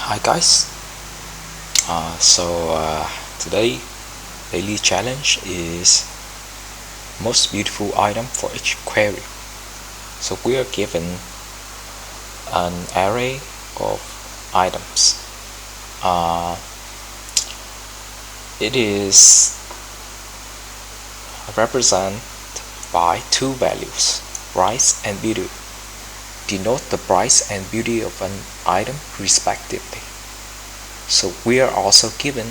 Hi guys. Today daily challenge is most beautiful item for each query. So we are given an array of items. It is represented by two values, price and beauty. Denote the price and beauty of an item respectively. So we are also given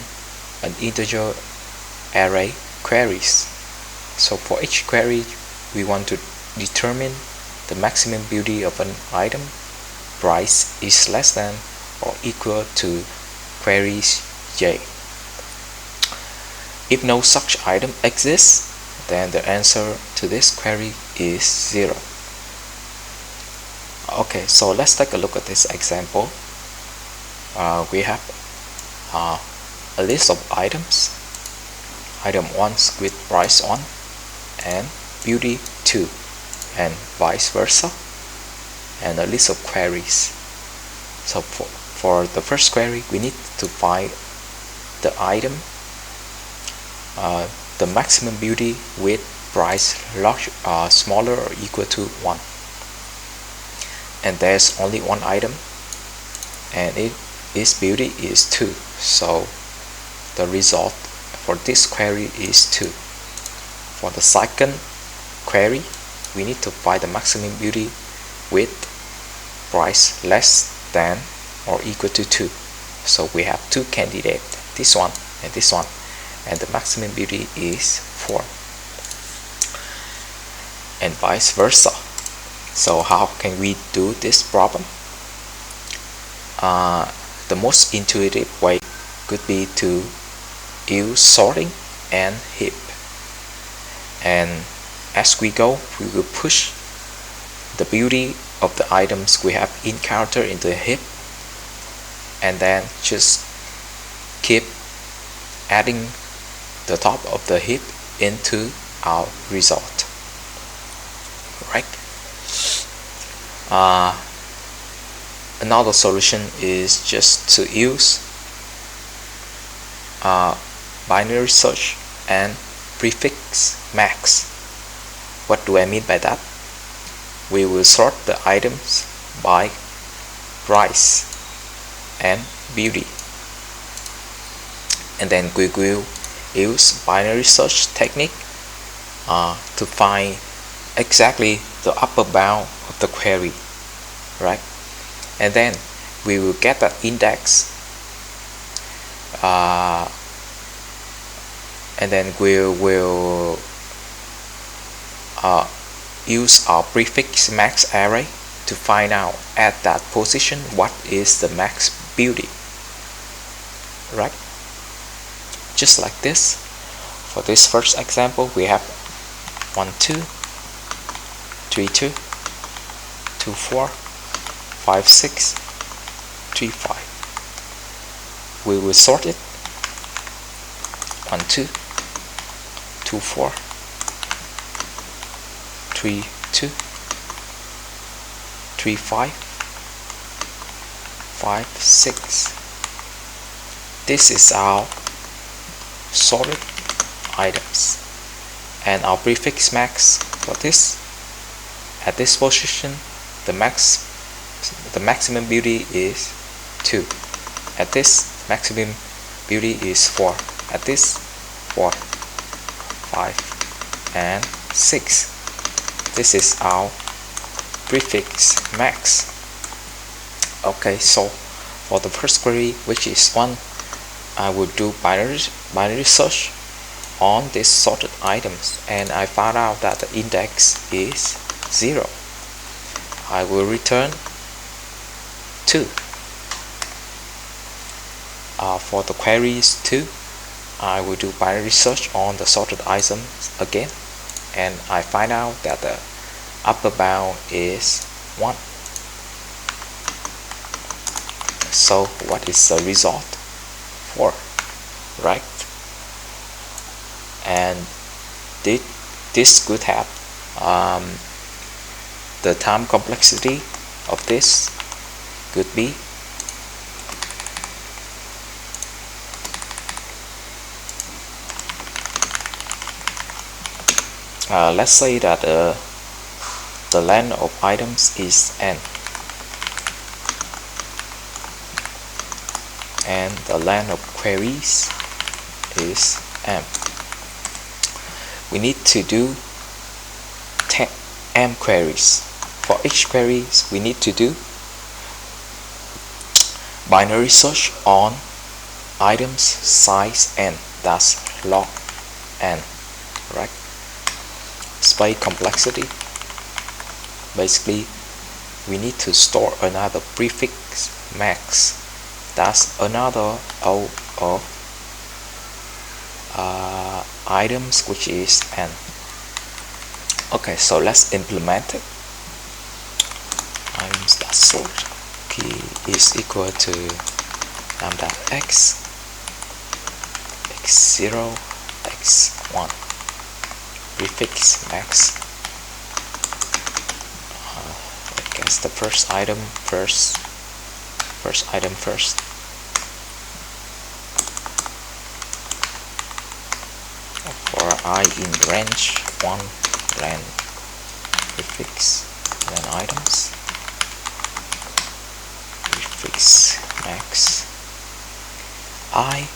an integer array queries. So for each query we want to determine the maximum beauty of an item. Price is less than or equal to queries j. If no such item exists, then the answer to this query is 0. Okay, so let's take a look at this example. We have a list of items. Item 1 with price 1 and beauty 2, and vice versa, and a list of queries. So for the first query, we need to find the item, the maximum beauty with price smaller or equal to 1. And there's only one item, and its beauty is 2. So the result for this query is 2. For the second query, we need to find the maximum beauty with price less than or equal to 2. So we have two candidates, this one and this one, and the maximum beauty is 4, and vice versa. So how can we do this problem? The most intuitive way could be to use sorting and heap. And as we go, we will push the beauty of the items we have encountered into a heap, and then just keep adding the top of the heap into our result. Right? Another solution is just to use binary search and prefix max. What do I mean by that? We will sort the items by price and beauty, and then we will use binary search technique to find exactly the upper bound of the query, right? And then we will get the index, and then we will use our prefix max array to find out at that position what is the max beauty, right? Just like this. For this first example, we have 1 2 3 2 2 4 5 6 3 5. We will sort it 1 2 2 4 3 2 3 5 5 6. This is our sorted items, and our prefix max for this, at this position, the maximum beauty is 2. At this, maximum beauty is 4. At this, 4 5 and 6. This is our prefix max. Okay, so for the first query, which is 1, I will do binary search on these sorted items, and I found out that the index is 0. I will return 2. For the queries 2, I will do binary search on the sorted items again, and I find out that the upper bound is 1. So what is the result? 4, right? And this could have the time complexity of this could be let's say that the length of items is n, and the length of queries is m. We need to do 10 m queries. For each queries, we need to do binary search on items size n, that's log n, right? Space complexity, basically we need to store another prefix max, that's another O of items, which is n. Okay, so let's implement it. Items.sort key is equal to lambda x, x0, x1, prefix max. I guess the first item first. For I in range 1 len prefix len items, prefix max I.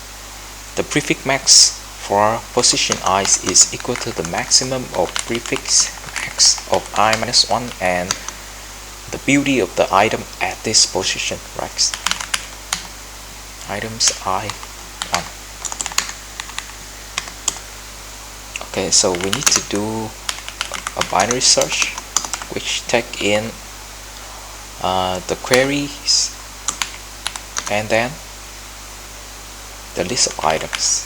The prefix max for position I is equal to the maximum of prefix max of I minus 1 and the beauty of the item at this position, right? Items I1. Okay, so we need to do a binary search which take in the queries and then the list of items.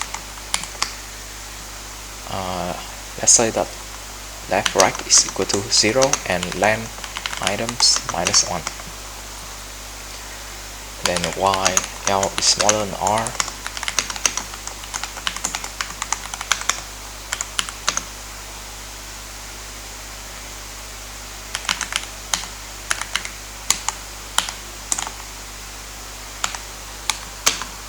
Let's say that left right is equal to 0 and length items minus 1. Then y l is smaller than r.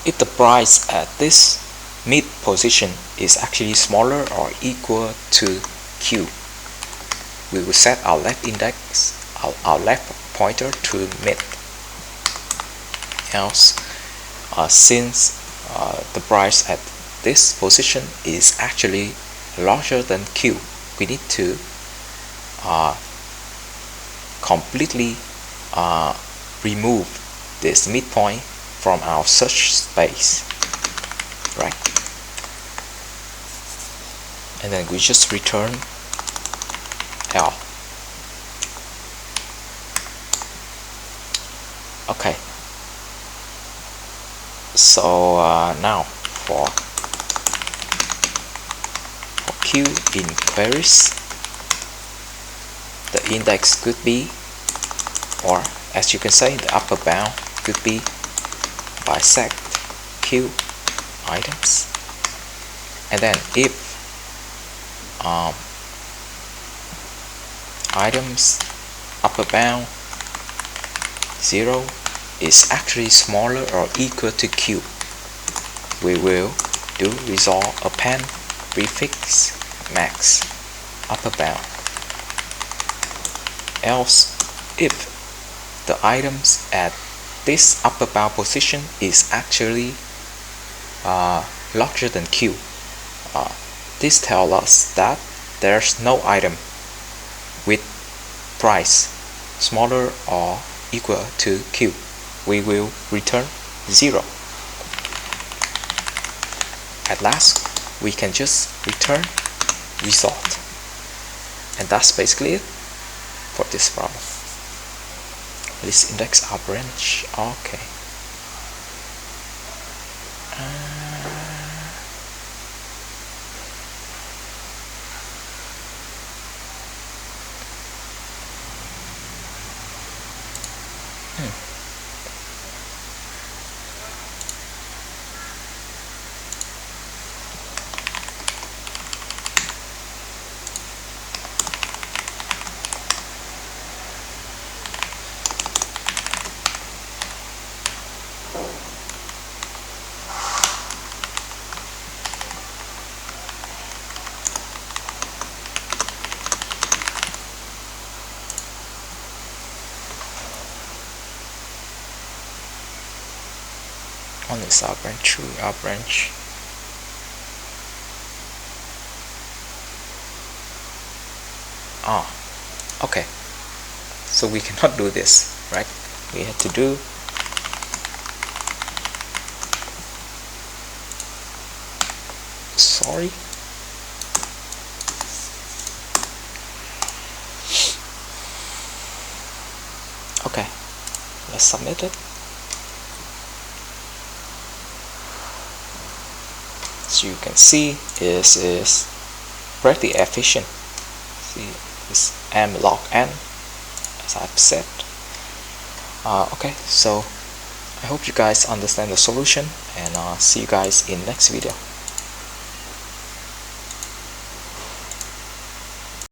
If the price at this mid position is actually smaller or equal to q, we will set our left index, our left pointer to mid. Else, since the price at this position is actually larger than q, we need to completely remove this midpoint from our search space, right? And then we just return L. Okay, so now for Q in queries, the index could be, or as you can say, the upper bound could be bisect Q items. And then if items upper bound 0 is actually smaller or equal to Q, we will do resolve append prefix max upper bound. Else, if the items at this upper bound position is actually larger than Q, this tells us that there's no item with price smaller or equal to Q. We will return 0. At last, we can just return result. And that's basically it for this problem. Let's index our branch. Okay. 1 is our branch, 2 our branch. Okay, so we cannot do this, right? We have to do sorry. Okay, let's submit it. As you can see, is pretty efficient. See, this m log n, as I've said. Okay, so I hope you guys understand the solution, and see you guys in next video.